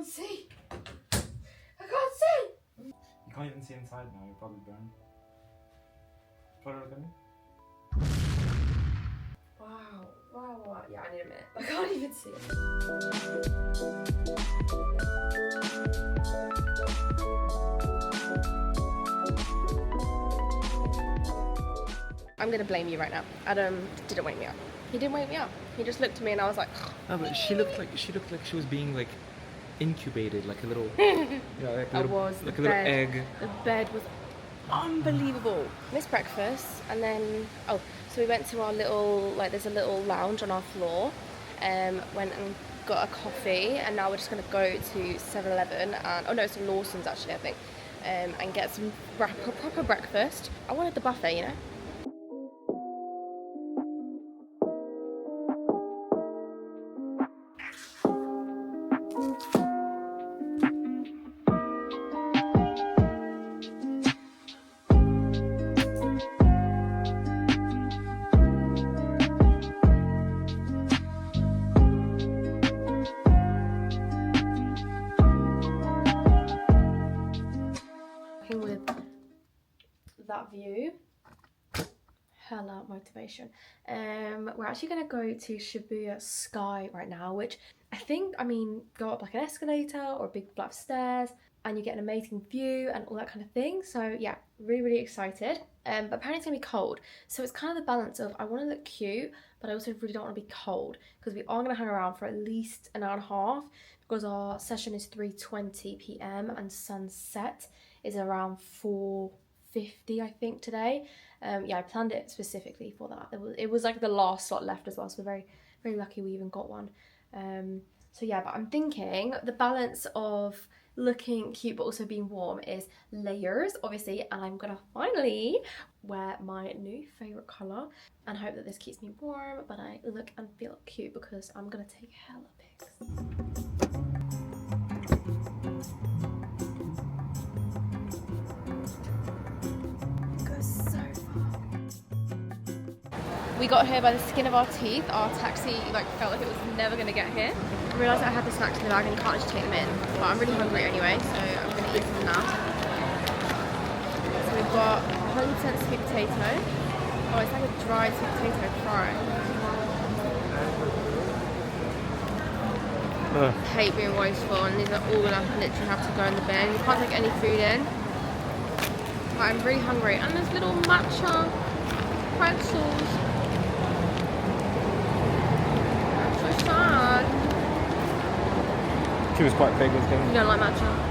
see. I can't see. You can't even see inside now, you're probably burned. Try to look at me. Wow. Yeah, I need a minute. I can't even see it. I'm gonna blame you right now. Adam didn't wake me up. He didn't wake me up. He just looked at me and I was like. No, but she looked like she was being like incubated, like a little, you know, like a little egg. The bed was unbelievable. Missed breakfast and then so we went to our little, like there's a little lounge on our floor. Went and got a coffee and now we're just gonna go to 7-Eleven and it's Lawson's actually I think, and get some proper breakfast. I wanted the buffet, you know. With that view, hella motivation. We're actually gonna go to Shibuya Sky right now, which I mean go up like an escalator or a big flight of stairs and you get an amazing view and all that kind of thing. So yeah, really excited. But apparently it's gonna be cold, so it's kind of the balance of I want to look cute but I also really don't want to be cold, because we are going to hang around for at least an hour and a half because our session is 3:20 p.m. and sunset is around 4:50 I think today. Yeah, I planned it specifically for that. It was like the last slot left as well, so we're very lucky we even got one. So yeah, but I'm thinking the balance of looking cute but also being warm is layers, obviously, and I'm gonna finally wear my new favorite color and hope that this keeps me warm but I look and feel cute because I'm gonna take hella pics. We got here by the skin of our teeth. Our taxi felt like it was never gonna get here. I realised I had the snacks in the bag and can't just take them in. But I'm really hungry anyway, so I'm gonna eat them now. So we've got 100% sweet potato. Oh, it's like a dried sweet potato fry. I hate being wasteful, and these are all gonna literally have to go in the bin. You can't take any food in. But I'm really hungry. And there's little matcha pretzels. She was quite big, wasn't she? You don't like matcha?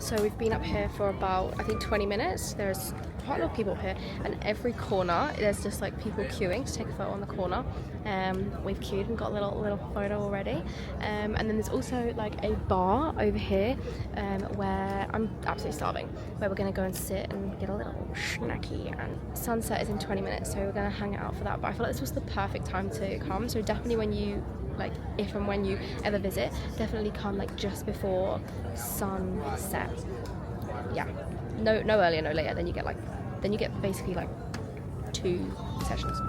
So we've been up here for about, I think, 20 minutes. There's quite a lot of people up here, and every corner there's just like people queuing to take a photo on the corner. We've queued and got a little photo already. And then there's also like a bar over here where I'm absolutely starving, where we're gonna go and sit and get a little snacky. And sunset is in 20 minutes, so we're gonna hang out for that. But I feel like this was the perfect time to come. So definitely when you if and when you ever visit, definitely come just before sunset. Yeah, no earlier, no later. Then you get basically 2 sessions.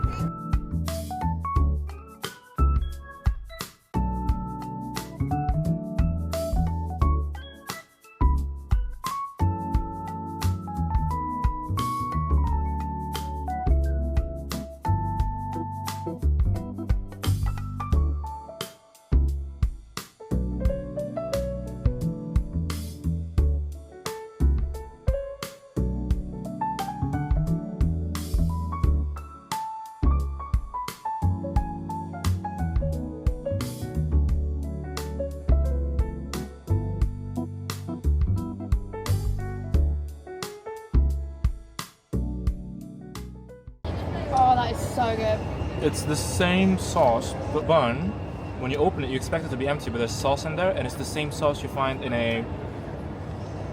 So good. It's the same sauce, but bun. When you open it, you expect it to be empty, but there's sauce in there, and it's the same sauce you find in a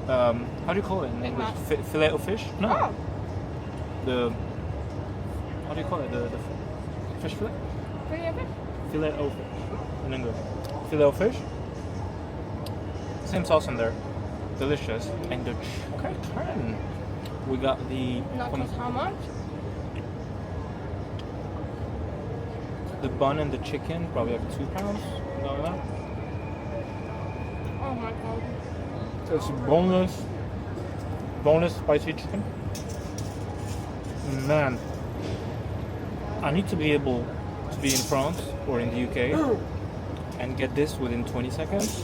how do you call it in English? Fillet of fish? No. Oh. The how do you call it? The fish fillet? Fillet of fish? Fillet of fish in English. Fillet of fish. Same sauce in there. Delicious. And the chicken. We got the. Not cost how much? The bun and the chicken probably like £2. Something like that. Oh my god. It's boneless spicy chicken. Man, I need to be able to be in France or in the UK and get this within 20 seconds,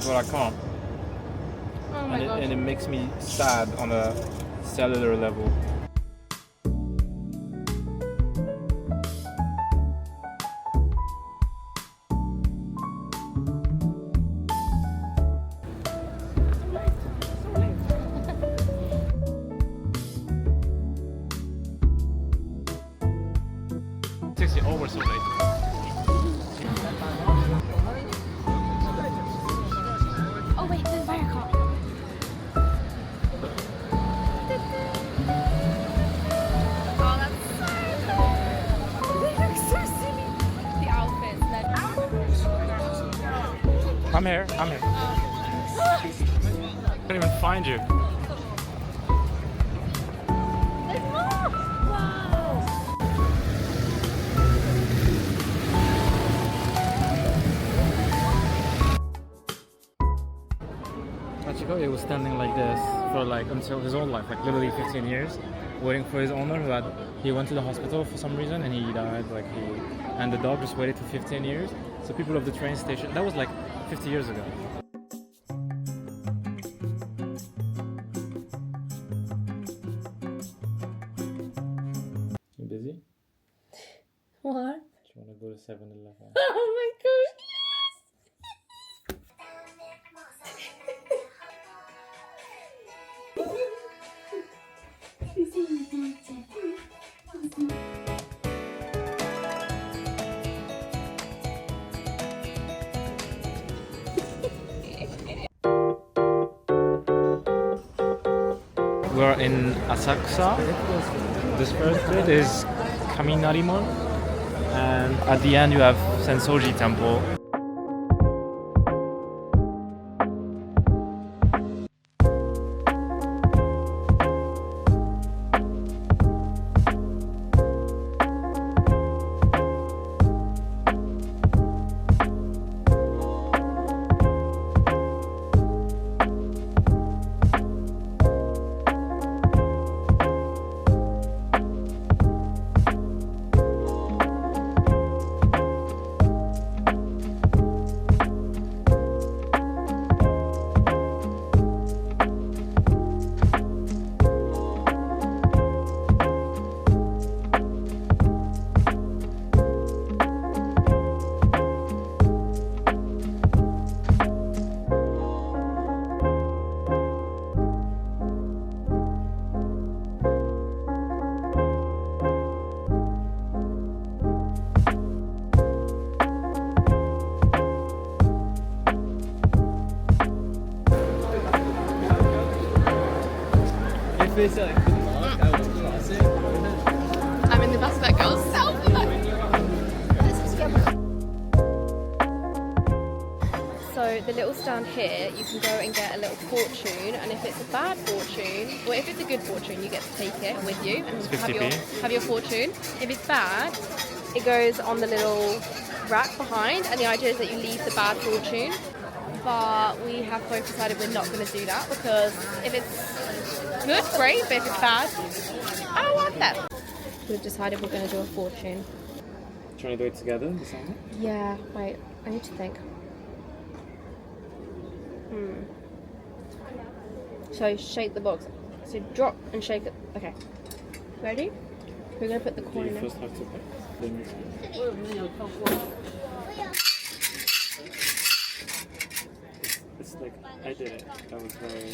but I can't. Oh my god. And it makes me sad on a cellular level. Oh, we're so late. Oh wait, there's a fire car. Oh, that's so cool. They look so silly. The outfits, I'm here. I can't even find you. There's more! Wow! Quijote was standing like this for like until his whole life, like literally 15 years, waiting for his owner he went to the hospital for some reason and he died. And the dog just waited for 15 years. So people of the train station, that was like 50 years ago. You busy? What? Do you want to go to 7-Eleven? Oh my gosh, We're in Asakusa. This first bit is Kaminarimon, and at the end you have Sensoji Temple. I'm in the bus that goes south. So the little stand here, you can go and get a little fortune, and if it's a bad fortune, or if it's a good fortune, you get to take it with you and have your fortune. If it's bad, it goes on the little rack behind, and the idea is that you leave the bad fortune. But we have both decided we're not going to do that, because if it's good, great, but if it's bad, I don't want that. We've decided we're going to do a fortune. Trying to do it together? Yeah, wait, I need to think. So shake the box. So drop and shake it. Okay. Ready? We're going to put the coin in. First have to It's like, I did it. That was very...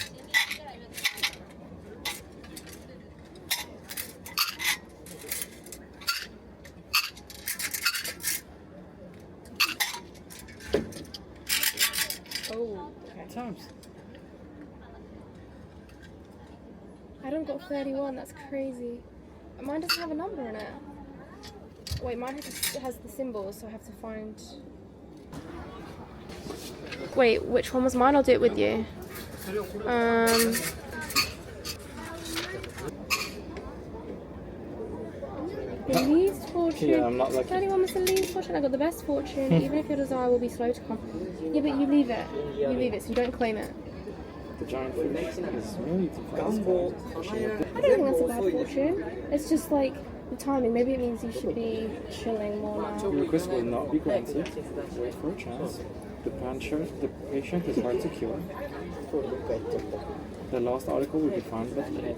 times. I don't got 31, that's crazy. Mine doesn't have a number in it. Wait, mine has the symbols, so I have to find... Wait, which one was mine? I'll do it with you. The least fortune. Yeah, I'm not lucky. 31 was the least fortune. I got the best fortune, even if your desire will be slow to come. Yeah, but you leave it. You leave it, so you don't claim it. The giant fish is really too fast. I don't think that's a bad fortune. It's just like the timing. Maybe it means you should be chilling more now. Your request will not be granted. Wait for a chance. The patient is hard to cure. The lost article will be found but late.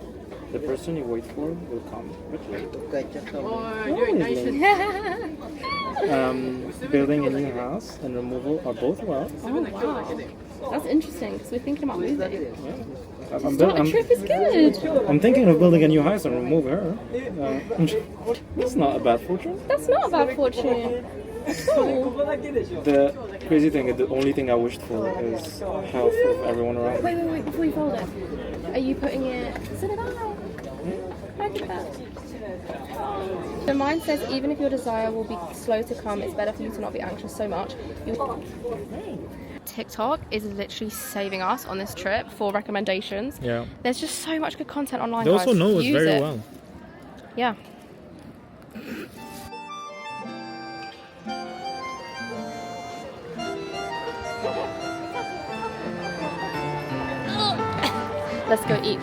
The person you wait for will come but late. Building a new house and removal are both well. Oh wow, that's interesting because we're thinking about moving. Yeah. The trip is good. I'm thinking of building a new house and remove her. That's not a bad fortune. That's not a bad fortune. Cool. The crazy thing, the only thing I wished for is health of everyone around. Wait, before you fold it, are you putting it? So did I. I did that. So mine says, even if your desire will be slow to come, it's better for you to not be anxious so much. TikTok is literally saving us on this trip for recommendations. Yeah. There's just so much good content online. They also guys. know us Use very it. well. Yeah. Let's go eat.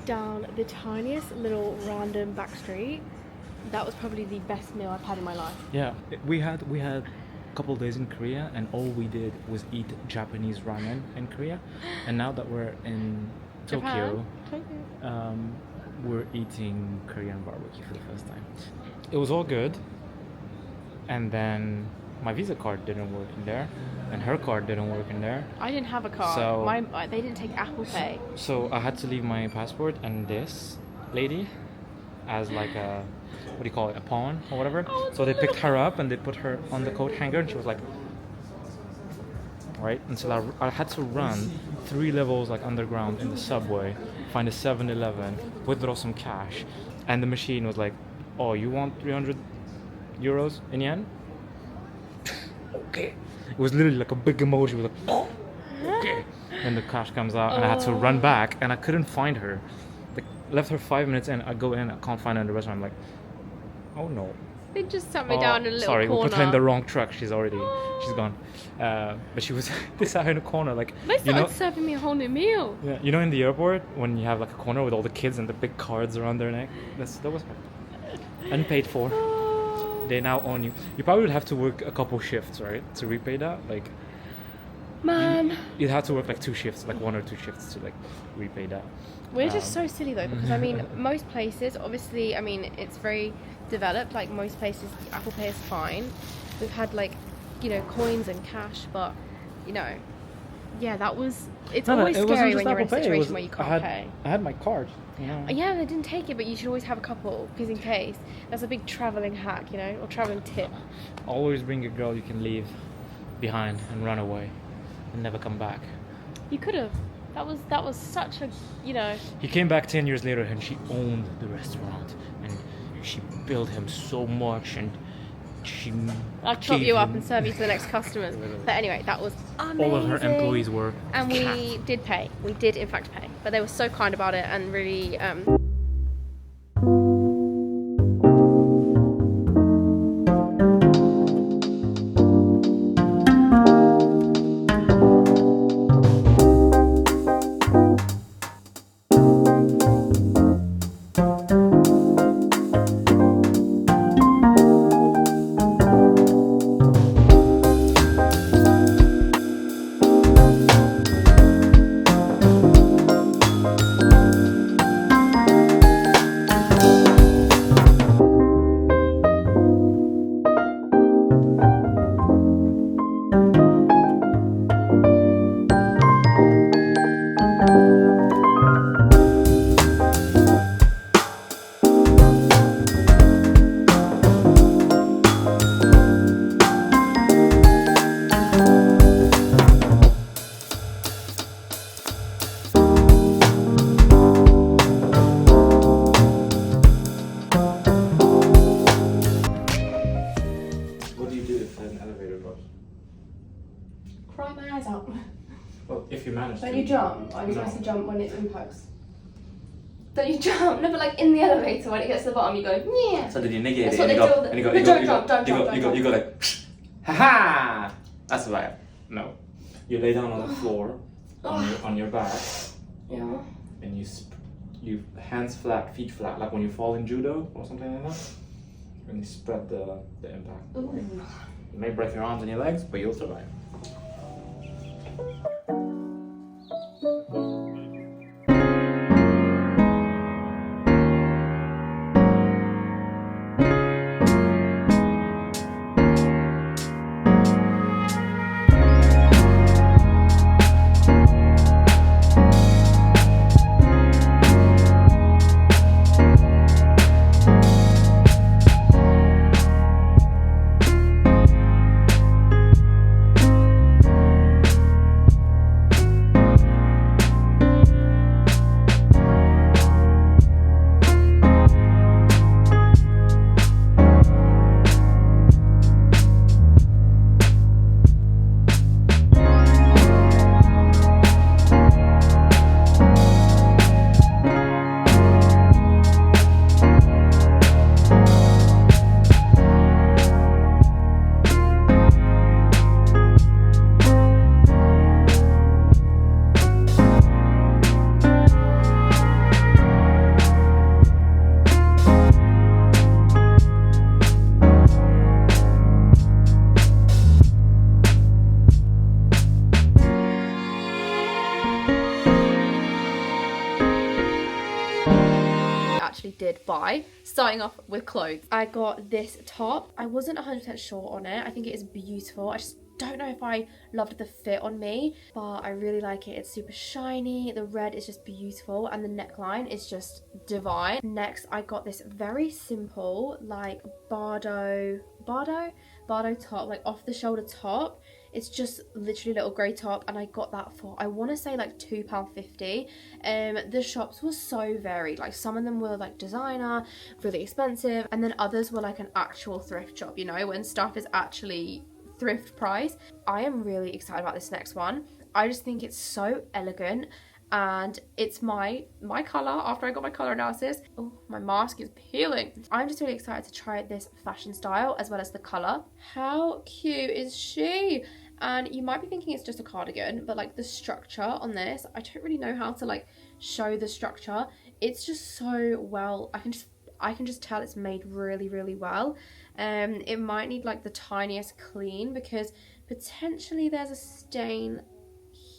Down the tiniest little random back street. That was probably the best meal I've had in my life. Yeah, we had a couple of days in Korea, and all we did was eat Japanese ramen in Korea. And now that we're in Tokyo, we're eating Korean barbecue for the first time. It was all good, and then my Visa card didn't work in there, and her card didn't work in there. I didn't have a card. So- They didn't take Apple Pay. So I had to leave my passport and this lady as like a, what do you call it, a pawn or whatever. Oh, So they picked her up and they put her on the coat hanger, and she was like, right? And so I had to run 3 levels like underground in the subway, find a 7-Eleven, withdraw some cash, and the machine was like, oh, you want 300 euros in yen? Okay. It was literally like a big emoji with like, okay. And the cash comes out, and I had to run back, and I couldn't find her. Like, left her 5 minutes in, I go in, I can't find her in the restaurant. I'm like, oh no. They just sat me down in a little sorry, corner. we put her in the wrong truck. She's gone. But she was, they sat her in a corner, like, They started serving me a whole new meal. yeah, you know, in the airport when you have like a corner with all the kids and the big cards around their neck. That was her. Unpaid for. They now own you. You probably would have to work a couple shifts, right, to repay that. Like, Man, you'd have to work like 2 shifts, like 1 or 2 shifts to like repay that. we're just so silly though, because I mean, most places, obviously, I mean, it's very developed. Like most places, Apple Pay is fine. We've had like, you know, coins and cash, but you know, yeah, it's always scary when you're in a situation where you can't pay. I had my card. You know. Yeah, they didn't take it, but you should always have a couple, because in case. That's a big traveling hack, you know, or traveling tip. Always bring a girl you can leave behind and run away and never come back. You could have. That was such a, you know. He came back 10 years later and she owned the restaurant, and she billed him so much, and she I'll chop you up him- and serve you to the next customers. But anyway, that was amazing. all of her employees were And we cat. did pay. We did, in fact, pay. But they were so kind about it and really. It was literally like a big emoji with a cat. Always scary when you're in a situation where you can't pay. You could have. That was so silly though, because I mean, most places, obviously, I mean, it's very developed. Like most places, Apple Pay is fine. We've had like, you know, coins and cash, but you know, yeah, that was. cry my eyes out. Well, if you manage Don't to. you jump? Or are you No. supposed to jump when it impacts? Don't you jump? No, but like in the elevator when it gets to the bottom, you go, yeah. So did you negate That's it? what And they do. you go, No, don't jump. you go like, haha. That's right. No. You lay down on the floor on your back Yeah. and you hands flat, feet flat, like when you fall in judo or something like that. And you spread the impact. Ooh. You may break your arms and your legs, but you'll survive. Did buy, starting off with clothes. I got this top. I wasn't 100% sure on it. I think it is beautiful. I just don't know if I loved the fit on me, but I really like it. It's super shiny. The red is just beautiful and the neckline is just divine. Next, I got this very simple like Bardo top, like off the shoulder top. It's just literally a little grey top and I got that for, I want to say like £2.50. The shops were so varied. Like some of them were like designer, really expensive, and then others were like an actual thrift shop, you know, when stuff is actually thrift price. I am really excited about this next one. I just think it's so elegant and it's my colour after I got my colour analysis. Oh, my mask is peeling. I'm just really excited to try this fashion style as well as the colour. How cute is she? And you might be thinking it's just a cardigan, but like the structure on this, I don't really know how to like show the structure. It's just so well, I can just tell it's made really, really well. It might need like the tiniest clean because potentially there's a stain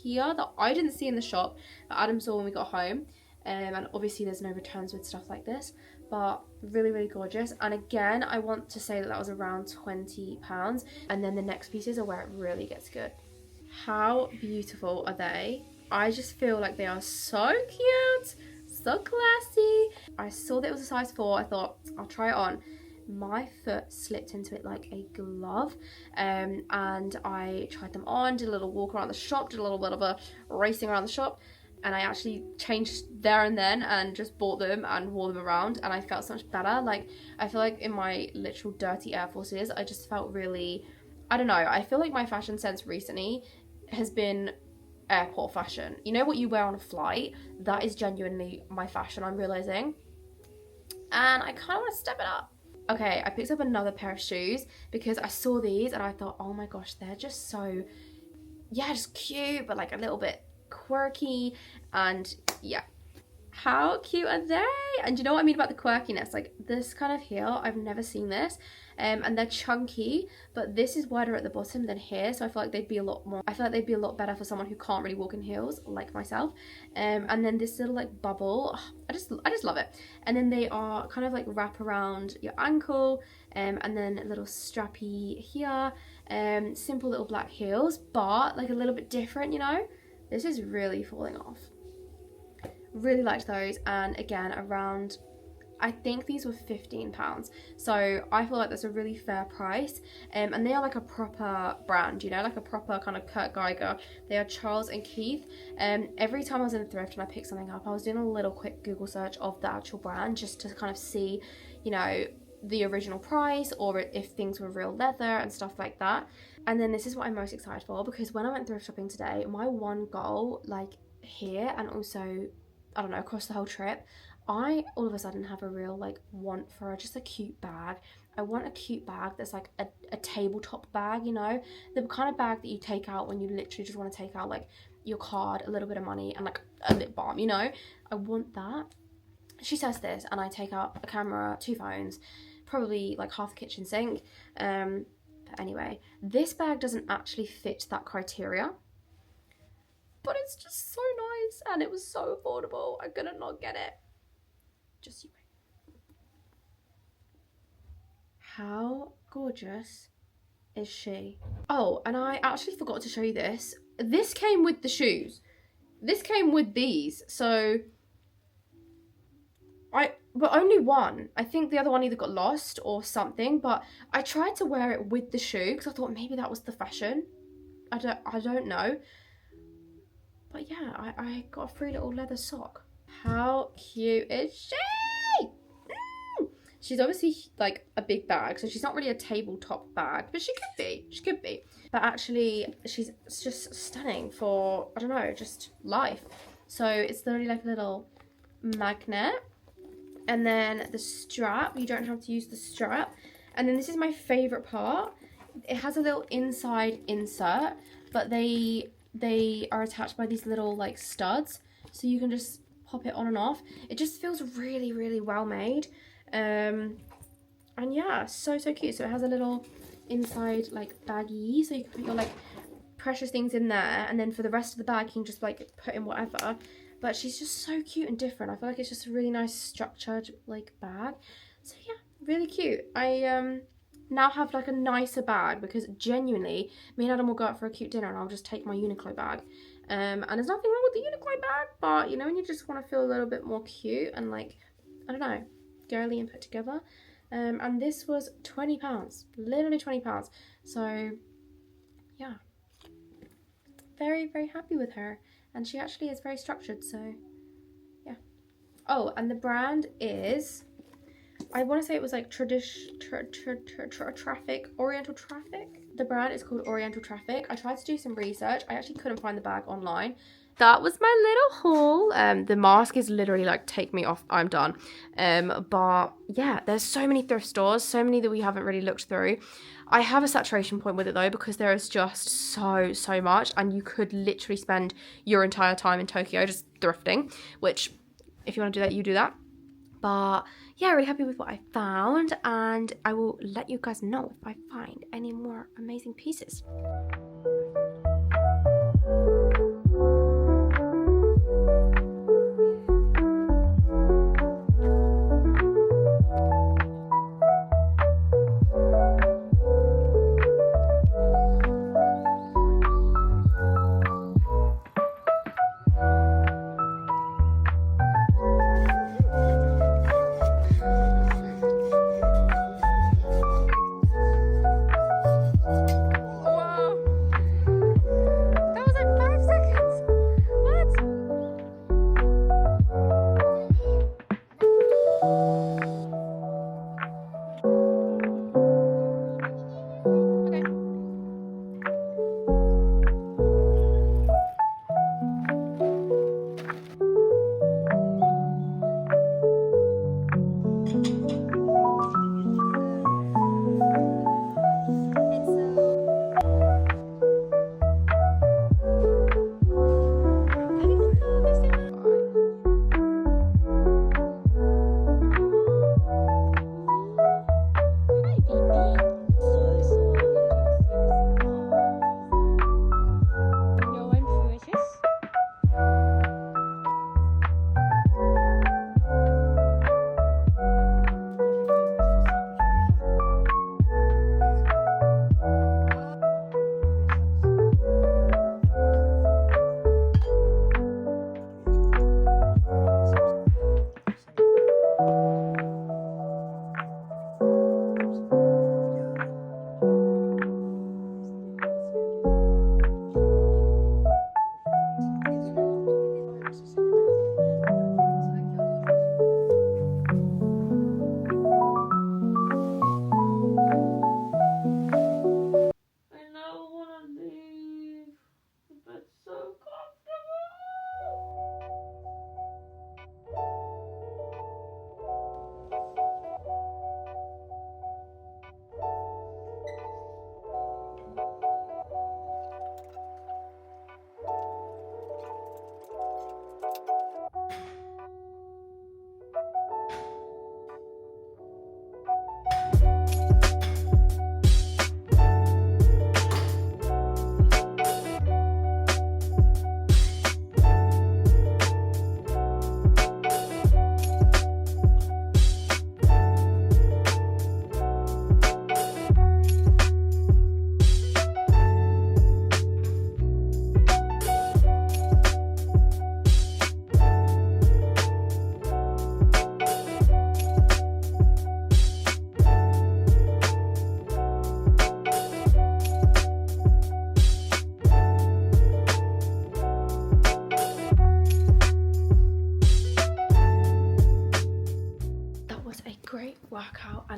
here that I didn't see in the shop that Adam saw when we got home. And obviously there's no returns with stuff like this, but really, really gorgeous. And again, I want to say that was around £20. And then the next pieces are where it really gets good. How beautiful are they? I just feel like they are so cute, so classy. I saw that it was a size 4. I thought I'll try it on. My foot slipped into it like a glove, and I tried them on, did a little walk around the shop, did a little bit of a racing around the shop, and I actually changed there and then and just bought them and wore them around, and I felt so much better. Like, I feel like in my literal dirty Air Forces, I just felt really, I don't know, I feel like my fashion sense recently has been airport fashion. You know what you wear on a flight? That is genuinely my fashion, I'm realising. And I kind of want to step it up. Okay, I picked up another pair of shoes because I saw these and I thought, oh my gosh, they're just so, yeah, just cute, but like a little bit quirky. And yeah, how cute are they? And you know what I mean about the quirkiness? Like this kind of heel, I've never seen this. And they're chunky, but this is wider at the bottom than here, so I feel like they'd be a lot more, I feel like they'd be a lot better for someone who can't really walk in heels like myself. And then this little like bubble, I just love it. And then they are kind of like wrap around your ankle, and then a little strappy here. Simple little black heels, but like a little bit different, you know. This is really falling off. Really liked those, and again around, I think these were £15, so I feel like that's a really fair price. And they are like a proper brand, you know, like a proper kind of Kurt Geiger. They are Charles and Keith. Every time I was in a thrift and I picked something up, I was doing a little quick Google search of the actual brand just to kind of see, you know, the original price or if things were real leather and stuff like that. And then this is what I'm most excited for, because when I went thrift shopping today, my one goal, like here and also, I don't know, across the whole trip, I all of a sudden have a real like want for just a cute bag. I want a cute bag that's like a tabletop bag, you know, the kind of bag that you take out when you literally just want to take out like your card, a little bit of money, and like a lip balm, you know. I want that. She says this, and I take out a camera, 2 phones, probably like half the kitchen sink. But anyway, this bag doesn't actually fit that criteria, but it's just so nice and it was so affordable. I couldn't not get it. Just you wait. How gorgeous is she? Oh, and I actually forgot to show you this. This came with the shoes. This came with these, so but only one. I think the other one either got lost or something, but I tried to wear it with the shoe because I thought maybe that was the fashion. I don't know. But yeah, I got a free little leather sock. How cute is she? She's obviously like a big bag, so she's not really a tabletop bag, but she could be. She could be. But actually, she's just stunning for, I don't know, just life. So it's literally like a little magnet. And then the strap, you don't have to use the strap. And then this is my favorite part. It has a little inside insert, but they are attached by these little like studs, so you can just pop it on and off. It just feels really, really well made. And yeah, so cute. So it has a little inside like baggie, so you can put your like precious things in there, and then for the rest of the bag you can just like put in whatever. But she's just so cute and different. I feel like it's just a really nice structured like bag. So yeah, really cute. I now have like a nicer bag, because genuinely me and Adam will go out for a cute dinner and I'll just take my Uniqlo bag. And there's nothing wrong with the Uniqlo bag, but you know, when you just want to feel a little bit more cute and like, I don't know, girly and put together. And this was £20, literally £20. So yeah, very, very happy with her. And she actually is very structured, so yeah. Oh, and the brand is, I want to say it was like Oriental Traffic. The brand is called Oriental Traffic. I tried to do some research. I actually couldn't find the bag online. That was my little haul. The mask is literally like, take me off, I'm done. But yeah, there's so many thrift stores, so many that we haven't really looked through. I have a saturation point with it though, because there is just so much, and you could literally spend your entire time in Tokyo just thrifting, which if you want to do that, you do that. But yeah, really happy with what I found, and I will let you guys know if I find any more amazing pieces.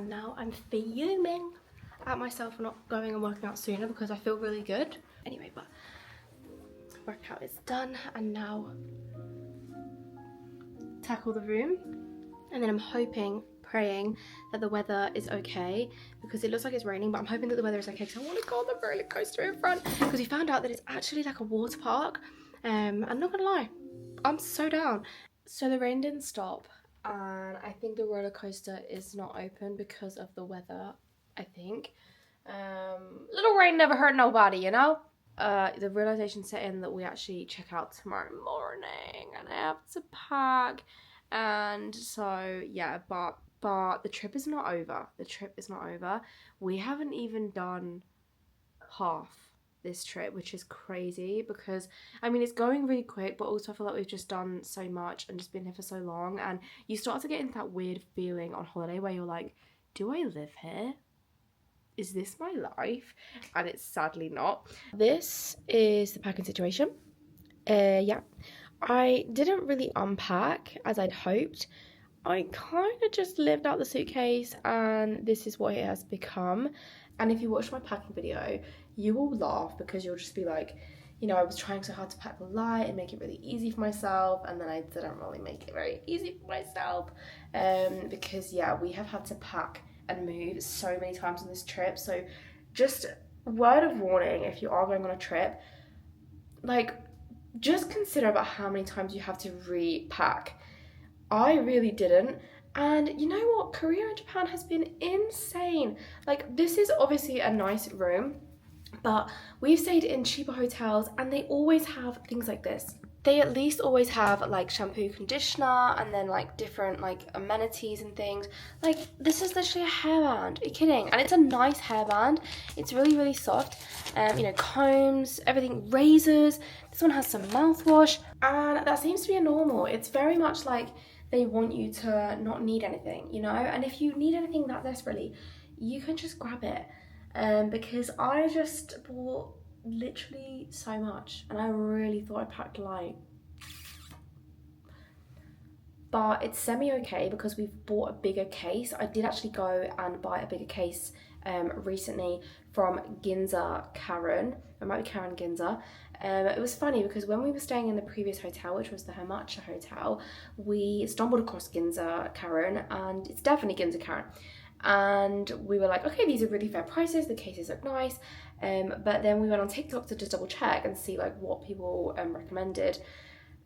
and now I'm fuming at myself for not going and working out sooner because I feel really good. Anyway, but workout is done, and now tackle the room, and then I'm hoping, praying that the weather is okay, because it looks like it's raining, but I'm hoping that the weather is okay because I want to go on the roller coaster in front, because we found out that it's actually like a water park. I'm not gonna lie, I'm so down. So the rain didn't stop, and I think the roller coaster is not open because of the weather, I think. Little rain never hurt nobody, you know? The realization set in that we actually check out tomorrow morning and I have to pack, and so yeah, but the trip is not over. The trip is not over. We haven't even done half this trip, which is crazy, because I mean it's going really quick, but also I feel like we've just done so much and just been here for so long, and you start to get into that weird feeling on holiday where you're like, do I live here? Is this my life? And it's sadly not. This is the packing situation. Yeah, I didn't really unpack as I'd hoped. I kind of just lived out the suitcase, and this is what it has become. And if you watch my packing video, you will laugh, because you'll just be like, you know, I was trying so hard to pack light and make it really easy for myself, and then I didn't really make it very easy for myself, because yeah, we have had to pack and move so many times on this trip. So just word of warning, if you are going on a trip, like, just consider about how many times you have to repack. I really didn't. And you know what? Korea and Japan has been insane. Like, this is obviously a nice room, but we've stayed in cheaper hotels and they always have things like this. They at least always have like shampoo, conditioner, and then like different like amenities and things. Like, this is literally a hairband. Are you kidding? And it's a nice hairband. It's really, really soft. You know, combs, everything, razors. This one has some mouthwash, and that seems to be a normal. It's very much like they want you to not need anything, you know? And if you need anything that desperately, you can just grab it. Because I just bought literally so much, and I really thought I packed light. But it's semi-okay because we've bought a bigger case. I did actually go and buy a bigger case recently from Ginza Karen. It might be Karen Ginza. It was funny because when we were staying in the previous hotel, which was the Hamacho Hotel, we stumbled across Ginza Karen, and it's definitely Ginza Karen. And we were like, okay, these are really fair prices, the cases look nice. But then we went on TikTok to just double check and see like what people recommended.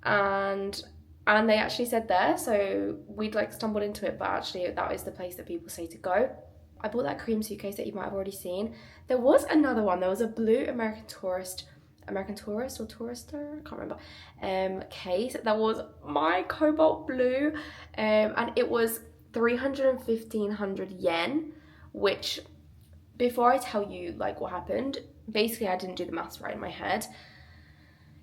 And they actually said there, so we'd like stumbled into it, but actually that is the place that people say to go. I bought that cream suitcase that you might have already seen. There was another one. There was a blue American tourist or tourister, I can't remember, case. That was my cobalt blue, and it was 300 yen, which, before I tell you like what happened, basically I didn't do the maths right in my head.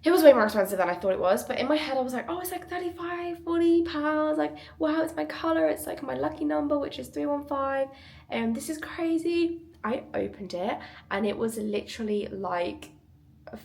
It was way more expensive than I thought it was, but in my head I was like, oh, it's like 35, 40 pounds, like, wow, it's my colour, it's like my lucky number, which is 315, and this is crazy. I opened it, and it was literally like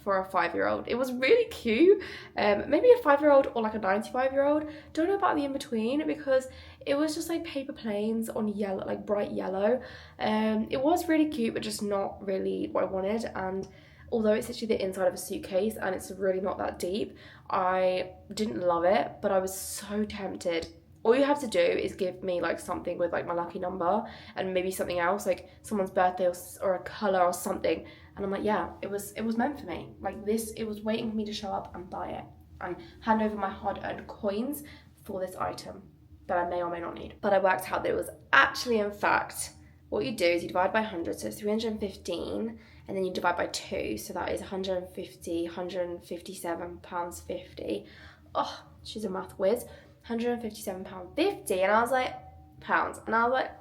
for a 5-year-old. It was really cute, maybe a 5-year-old or like a 95-year-old. Don't know about the in-between, because it was just like paper planes on yellow, like bright yellow. It was really cute, but just not really what I wanted. And although it's actually the inside of a suitcase and it's really not that deep, I didn't love it, but I was so tempted. All you have to do is give me like something with like my lucky number and maybe something else, like someone's birthday or a colour or something, and I'm like, yeah, it was meant for me. Like this, it was waiting for me to show up and buy it and hand over my hard-earned coins for this item that I may or may not need. But I worked out that it was actually, in fact, what you do is you divide by 100, so it's 315, and then you divide by 2, so that is 157 pounds 50. Oh, she's a math whiz. 157 pound 50, and I was like, pounds, and I was like,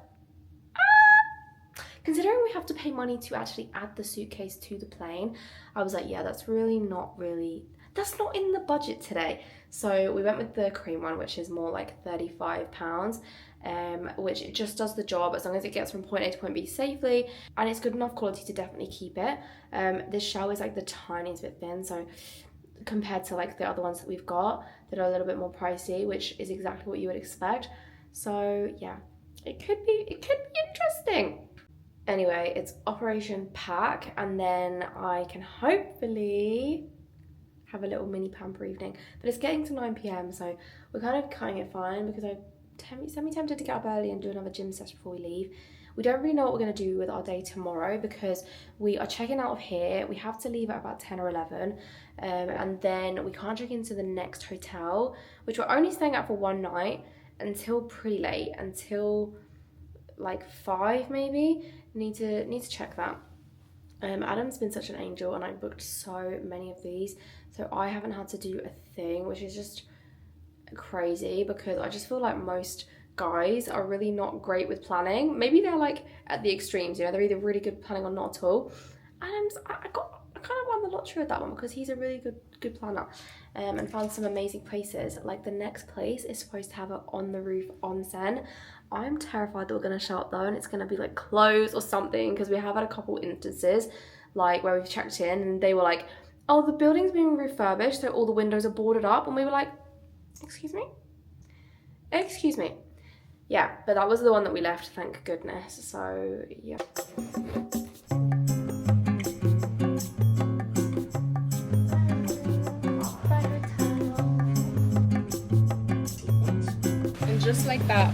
ah! Considering we have to pay money to actually add the suitcase to the plane, I was like, yeah, that's not in the budget today. So we went with the cream one, which is more like 35 pounds, which it just does the job as long as it gets from point A to point B safely, and it's good enough quality to definitely keep it. This shell is like the tiniest bit thin, so compared to like the other ones that we've got that are a little bit more pricey, which is exactly what you would expect. So yeah, it could be interesting. Anyway, it's Operation Pack, and then I can hopefully have a little mini pamper evening. But it's getting to 9 p.m, so we're kind of cutting it fine because I'm semi-tempted to get up early and do another gym session before we leave. We don't really know what we're going to do with our day tomorrow because we are checking out of here. We have to leave at about 10 or 11, and then we can't check into the next hotel, which we're only staying at for one night until pretty late, until like 5 maybe. Need to check that. Adam's been such an angel, and I booked so many of these, so I haven't had to do a thing, which is just crazy because I just feel like most guys are really not great with planning. Maybe they're like at the extremes, you know, they're either really good at planning or not at all. Adam's, I kind of won the lottery with that one because he's a really good planner, and found some amazing places. Like the next place is supposed to have an on the roof onsen. I'm terrified that we're gonna show up though and it's gonna be like closed or something, because we have had a couple instances like where we've checked in and they were like, oh, the building's being refurbished, so all the windows are boarded up, and we were like, excuse me. Yeah, but that was the one that we left, thank goodness. So yeah. And just like that,